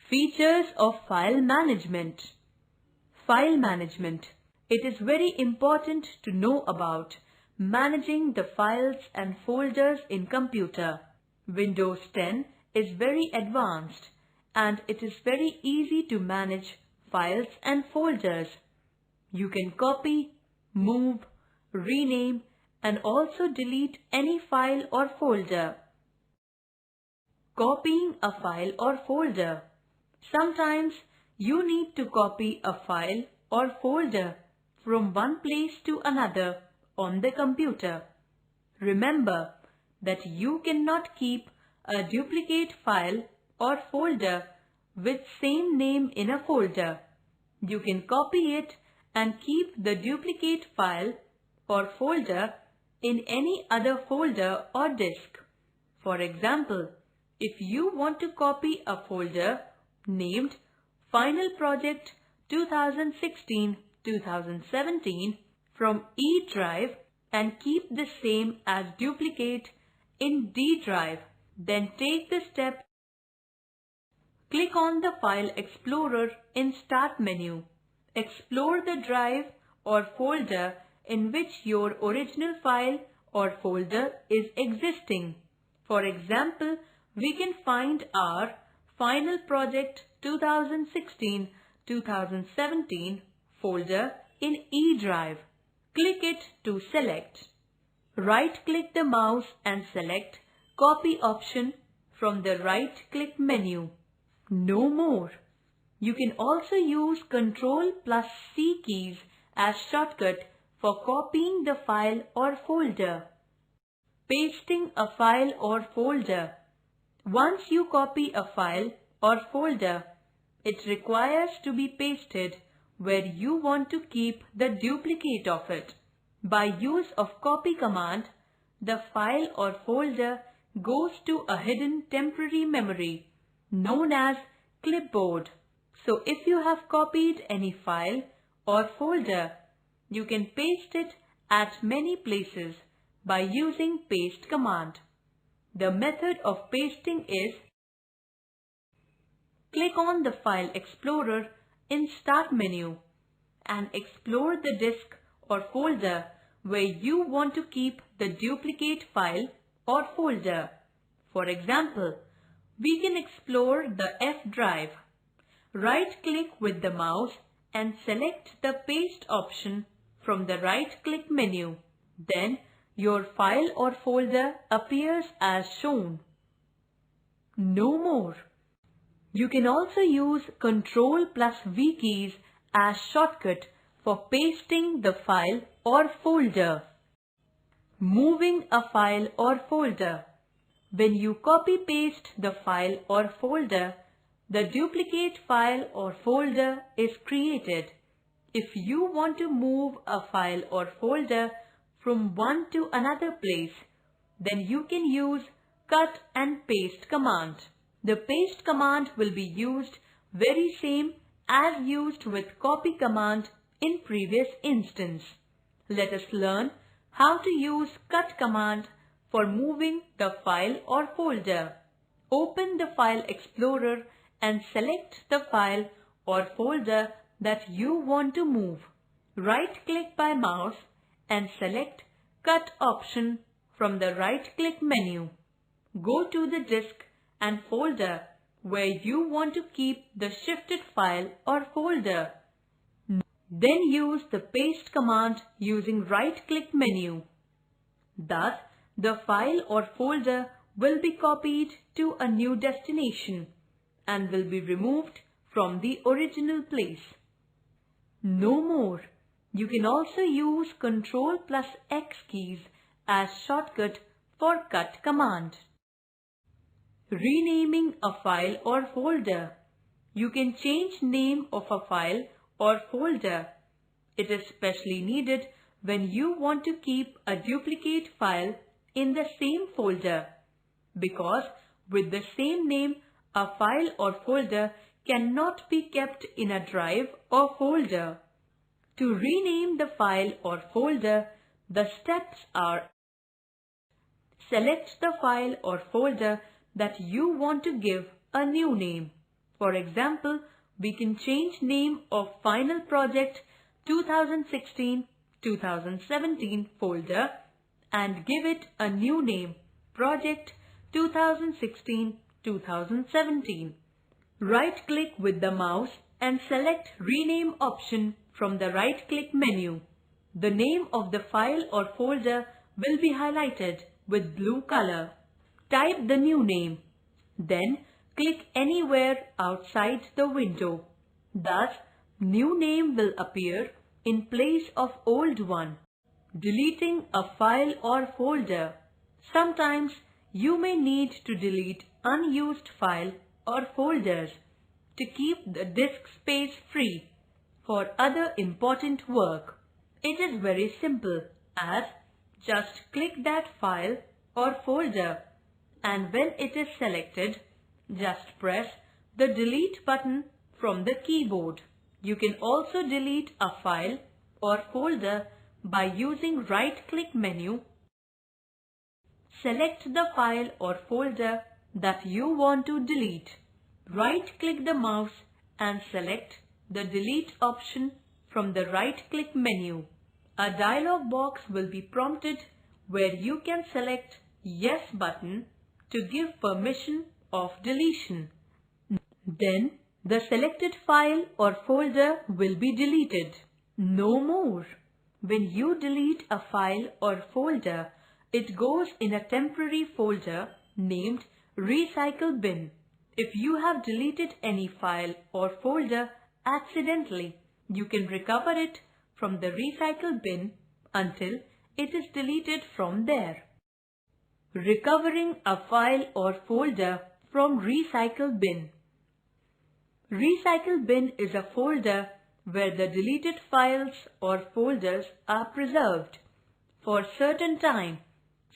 Features of file management. File management. It is very important to know about managing the files and folders in computer. Windows 10 is very advanced and it is very easy to manage files and folders. You can copy, move, rename and also delete any file or folder. Copying a file or folder. Sometimes you need to copy a file or folder from one place to another on the computer. Remember that you cannot keep a duplicate file or folder with same name in a folder. You can copy it and keep the duplicate file or folder in any other folder or disk. For example, if you want to copy a folder named Final Project 2016-2017 from E drive and keep the same as duplicate in D drive, then take the step. Click on the File Explorer in Start menu. Explore the drive or folder in which your original file or folder is existing. For example, we can find our Final Project 2016-2017 folder in E drive. Click it to select. Right-click the mouse and select Copy option from the right-click menu. No more. You can also use Ctrl+C keys as shortcut for copying the file or folder. Pasting a file or folder. Once you copy a file or folder, it requires to be pasted where you want to keep the duplicate of it. By use of copy command, the file or folder goes to a hidden temporary memory known as clipboard. So if you have copied any file or folder, you can paste it at many places by using paste command. The method of pasting is: click on the File Explorer in Start menu and explore the disk or folder where you want to keep the duplicate file or folder. For example, we can explore the F drive. Right-click with the mouse and select the Paste option from the right-click menu. Then your file or folder appears as shown. No more. You can also use Ctrl+V keys as shortcut for pasting the file or folder. Moving a file or folder. When you copy-paste the file or folder, the duplicate file or folder is created. If you want to move a file or folder from one to another place, then you can use Cut and Paste command. The paste command will be used very same as used with copy command in previous instance. Let us learn how to use cut command for moving the file or folder. Open the File Explorer and select the file or folder that you want to move. Right-click by mouse and select Cut option from the right-click menu. Go to the disk and folder where you want to keep the shifted file or folder. Then use the Paste command using right-click menu. Thus, the file or folder will be copied to a new destination and will be removed from the original place. No more. You can also use Ctrl+X keys as shortcut for cut command. Renaming a file or folder. You can change name of a file or folder. It is specially needed when you want to keep a duplicate file in the same folder, because with the same name, a file or folder cannot be kept in a drive or folder. To rename the file or folder, the steps are: select the file or folder that you want to give a new name. For example, we can change name of final project 2016-2017 folder and give it a new name, project 2016-2017. Right-click with the mouse and select Rename option from the right-click menu. The name of the file or folder will be highlighted with blue color. Type the new name. Then click anywhere outside the window. Thus, new name will appear in place of old one. Deleting a file or folder. Sometimes you may need to delete unused file or folders to keep the disk space free for other important work. It is very simple, as just click that file or folder, and when it is selected, just press the delete button from the keyboard. You can also delete a file or folder by using right-click menu. Select the file or folder that you want to delete. Right-click the mouse and select the delete option from the right-click menu. A dialog box will be prompted where you can select Yes button to give permission of deletion. Then the selected file or folder will be deleted. No more. When you delete a file or folder, it goes in a temporary folder named Recycle Bin. If you have deleted any file or folder accidentally, you can recover it from the recycle bin until it is deleted from there. Recovering a file or folder from recycle bin. Recycle bin is a folder where the deleted files or folders are preserved for certain time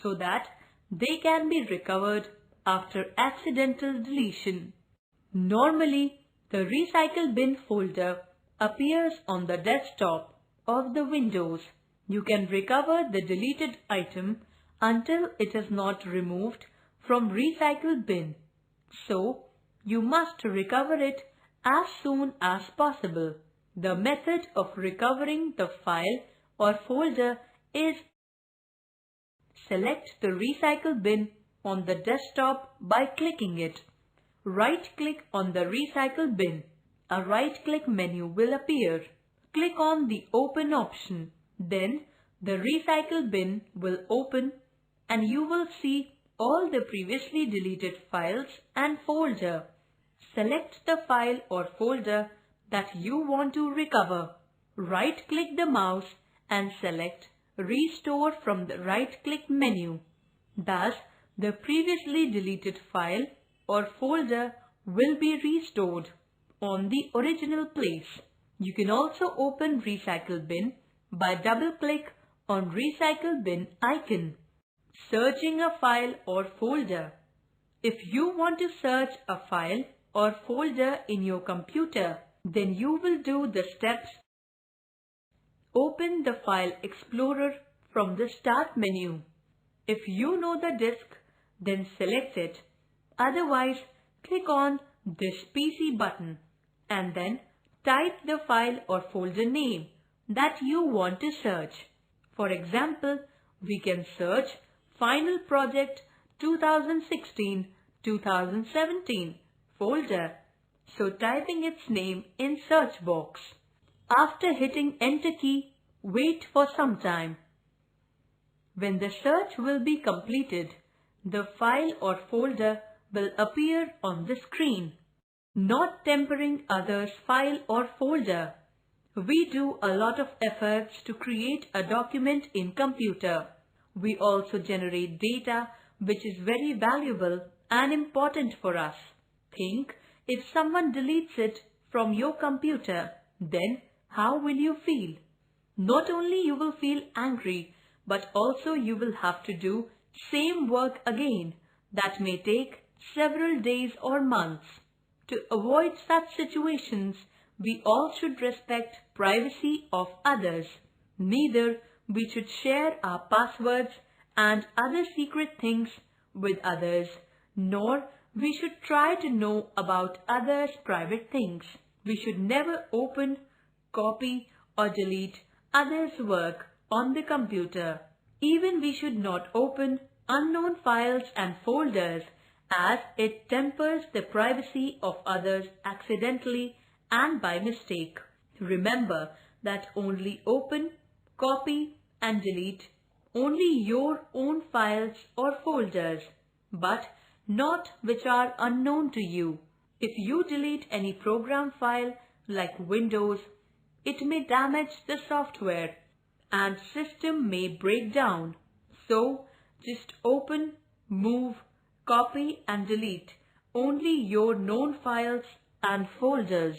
so that they can be recovered after accidental deletion. Normally, the recycle bin folder appears on the desktop of the Windows. You can recover the deleted item until it is not removed from recycle bin. So, you must recover it as soon as possible. The method of recovering the file or folder is select the recycle bin on the desktop by clicking it. Right-click on the recycle bin. A right-click menu will appear. Click on the Open option. Then the recycle bin will open and you will see all the previously deleted files and folder. Select the file or folder that you want to recover. Right-click the mouse and select Restore from the right-click menu. Thus, the previously deleted file or folder will be restored on the original place. You can also open Recycle Bin by double-click on Recycle Bin icon. Searching a file or folder. If you want to search a file or folder in your computer, then you will do the steps. Open the File Explorer from the Start menu. If you know the disk, then select it. Otherwise, click on this PC button and then type the file or folder name that you want to search. For example, we can search Final Project 2016-2017 folder. So typing its name in search box. After hitting Enter key, wait for some time. When the search will be completed, the file or folder will appear on the screen. Not tampering others' file or folder. We do a lot of efforts to create a document in computer. We also generate data which is very valuable and important for us. Think, if someone deletes it from your computer, then how will you feel? Not only you will feel angry, but also you will have to do same work again. That may take several days or months. To avoid such situations, we all should respect privacy of others. Neither we should share our passwords and other secret things with others, nor We should try to know about others' private things. We should never open, copy or delete others' work on the computer. Even we should not open unknown files and folders as it tempers the privacy of others accidentally and by mistake. Remember that only open, copy and delete only your own files or folders, but not which are unknown to you. If you delete any program file like Windows, it may damage the software and system may break down. So just open, move, copy and delete only your known files and folders.